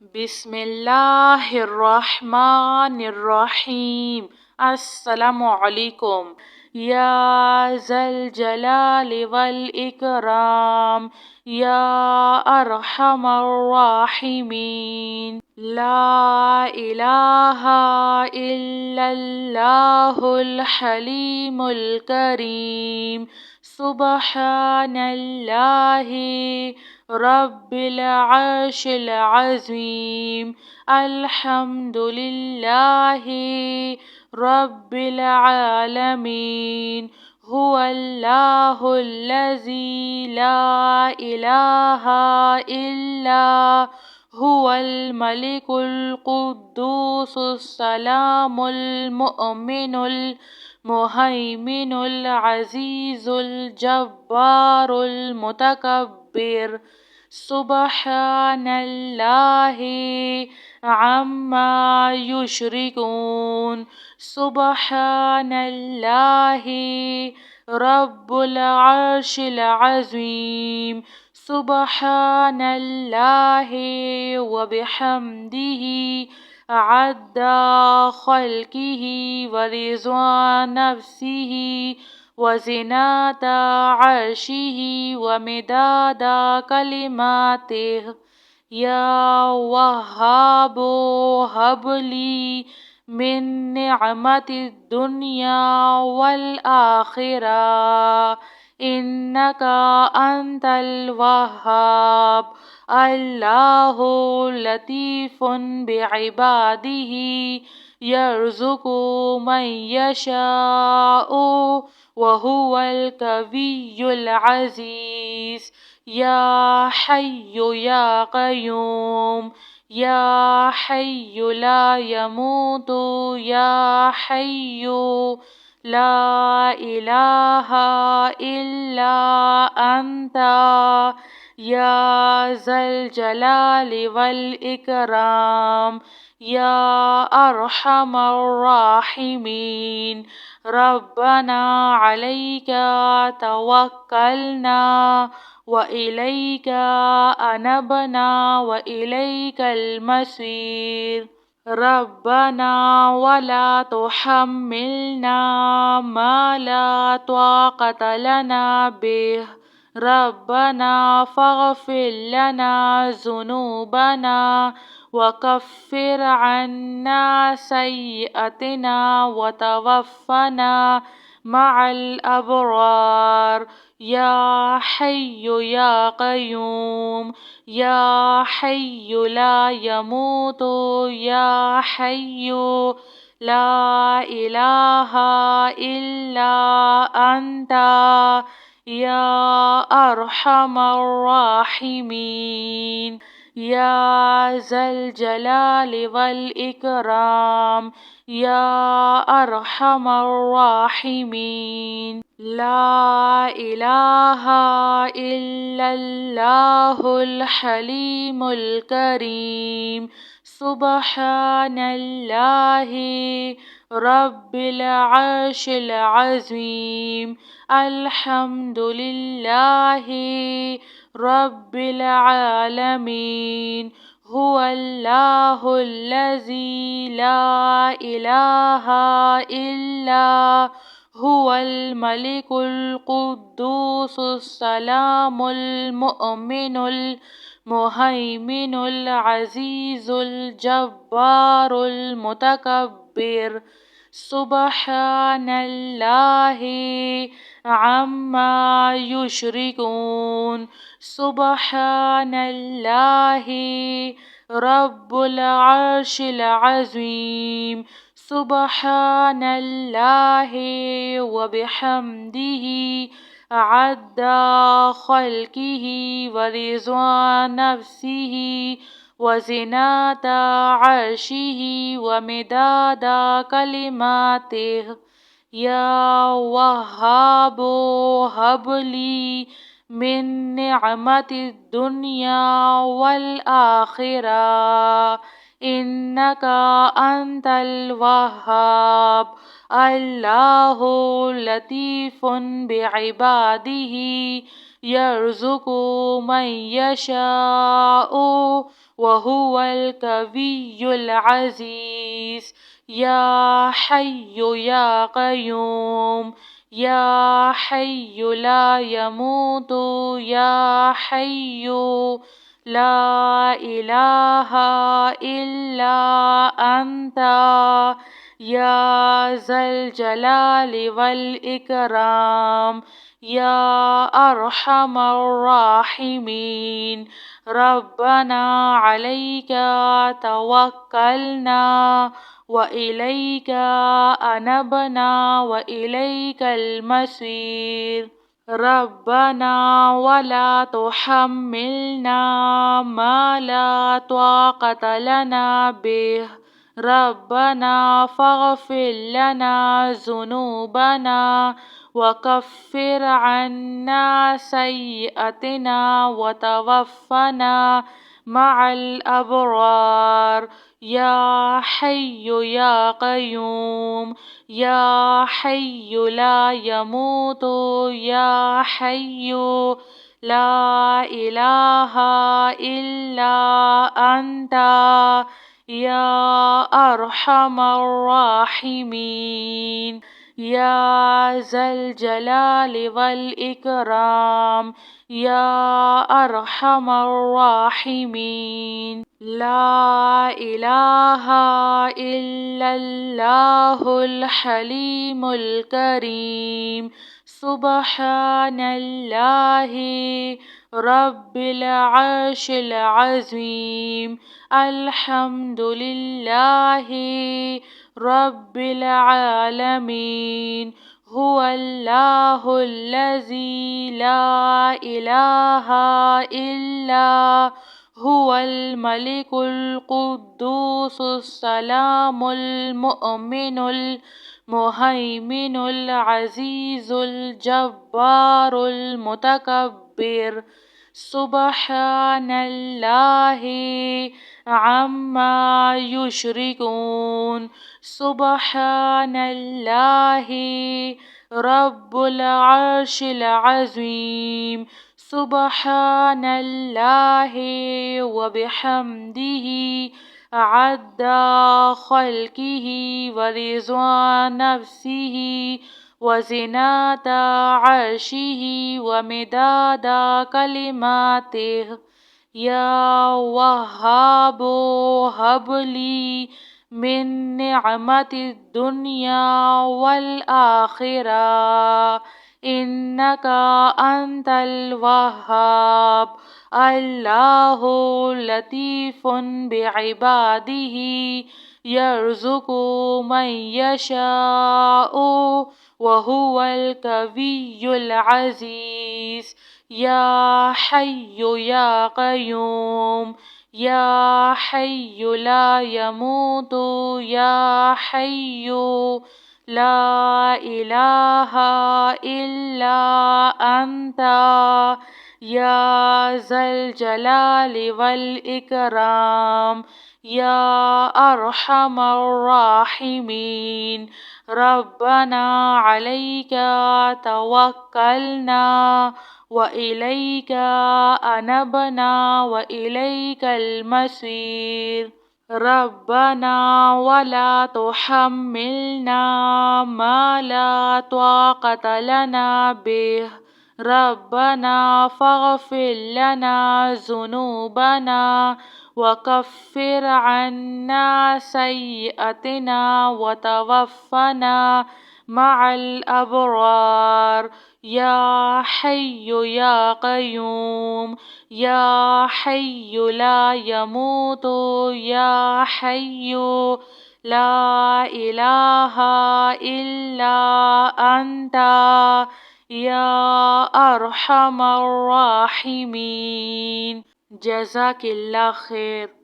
बिस्मिल्लाहिर्रहमानिर्रहीम। अस्सलामुअलैकुम। या ज़ल जलाल वल इकराम या अरहमर राहिमीन। ला इलाहा इल्लल्लाहुल हलीमुल करीम। सुब्हानल्लाहि रब्बिल अर्शिल अज़ीम। अल्हम्दुलिल्लाहि रब्बिल आलमीन। हुवल्लाहुल्लज़ी ला इलाहा इल्ला हुवल मलिकुल कुद्दूसुस सलामुल मुअमिनुल मुहैमिनुल अज़ीज़ुल जब्बारुल मुतकब्बिर। सुब्हानल्लाहि अम्मा युश्रिकून। सुब्हानल्लाहि रब्बुल अर्शिल अज़ीम। सुब्हानल्लाहि व बिहम्दिही अद्दा खल्किही व रिज़्वा नफ्सिही व ज़िनाता अर्शिही व मिदादा कलिमातिह। या वहाबो हबली मिन निअमतिद दुनिया वल आखिरा इन्नका अंतल वहाब। अल्लाहु लतीफ़ुन बिइबादिही यर्ज़ुक़ु मन यशाउ व हुवल कवियुल अज़ीज़। या हय्यु या क़य्यूम या हय्यु ला यमूतु या हय्यु ला इलाहा इल्ला अंता या ज़ल जलालि वल इकराम या अरहमर राहिमीन। रब्बना अलैका तवक्कलना व इलैका अनबना व इलैकल मसीर। रब्बना वला तुहम्मिलना मा ला ताक़त लना बिह। रब्बना फ़ग़फ़िर लना ज़ुनूबना व कफ़्फ़िर अन्ना सय्यिअतिना व तवफ़्फ़ना मअल अबरार। या हय्यु या क़य्यूम या हय्यु ला यमूतु या हय्यु ला इलाहा इल्ला अंता या अरहमर राहिमीन। या ज़ल जलालि वल इकराम या अरहमर राहिमीन। ला इलाहा इल्लल्लाहुल हलीमुल करीम। सुब्हानल्लाहि रब्बिल अर्शिल अज़ीम। अल्हम्दुलिल्लाहि रब्बिल आलमीन। हुवल्लाहुल्लज़ी ला इलाहा इल्ला हुवल मलिकुल कुद्दूसुस सलामुल मुअमिनुल मुहैमिनुल अज़ीज़ुल जब्बारुल मुतकब्बिर। सुब्हानल्लाहि अम्मा युश्रिकून। सुब्हानल्लाहि रब्बुल अर्शिल अज़ीम। सुब्हानल्लाहि व बिहम्दिही अद्दा खल्किही व रिज़्वा नफ्सिही व ज़िनाता अर्शिही व मिदादा कलिमातिह। या वहाबो हबली मिन निअमतिद दुनिया वल आखिरा इन्नका अंतल वहाब। अल्लाहु लतीफ़ुन बिइबादिही यर्ज़ुक़ु मन यशाउ وهو القوي العزيز. يا حي يا قيوم، يا حي لا يموت، يا حي لا إله إلا أنت، يا ذا الجلال والإكرام، يا أرحم الراحمين. ربنا عليك توكلنا وإليك أنبنا وإليك المصير. ربنا ولا تحملنا ما لا طاقة لنا به، ربنا فاغفر لنا ذنوبنا وكفر عنا سيئاتنا وتوفنا مع الأبرار. يا حي يا قيوم، يا حي لا يموت، يا حي لا إله إلا أنت، يا أرحم الراحمين. يا ذا الجلال والإكرام، يا أرحم الراحمين. لا إله إلا الله الحليم الكريم. سبحان الله رب العرش العظيم. الحمد لله رب العالمين. هو الله الذي لا إله إلا هو الملك القدوس السلام المؤمن المهيمن العزيز الجبار المتكبر. سبحان الله عما يشركون. سبحان الله رب العرش العظيم. سبحان الله وبحمده عد خلقه ورضا نفسه وزنة عرشه ومداد كلماته. يا وهاب هب لي من نعمة الدنيا والآخرة، إنك أنت الوهاب. الله لطيف بعباده يرزق من يشاء وهو القوي العزيز. يا حي يا قيوم، يا حي لا يموت، يا حي لا إله إلا أنت، يا ذا الجلال والإكرام، يا أرحم الراحمين. ربنا عليك توكلنا وإليك أنبنا وإليك المصير. ربنا ولا تحملنا ما لا طاقة لنا به، ربنا فاغفر لنا ذنوبنا وكفر عنا سيئاتنا وتوفنا مع الأبرار. يا حي يا قيوم، يا حي لا يموت، يا حي لا إله إلا أنت، يا أرحم الراحمين. جزاك الله خير.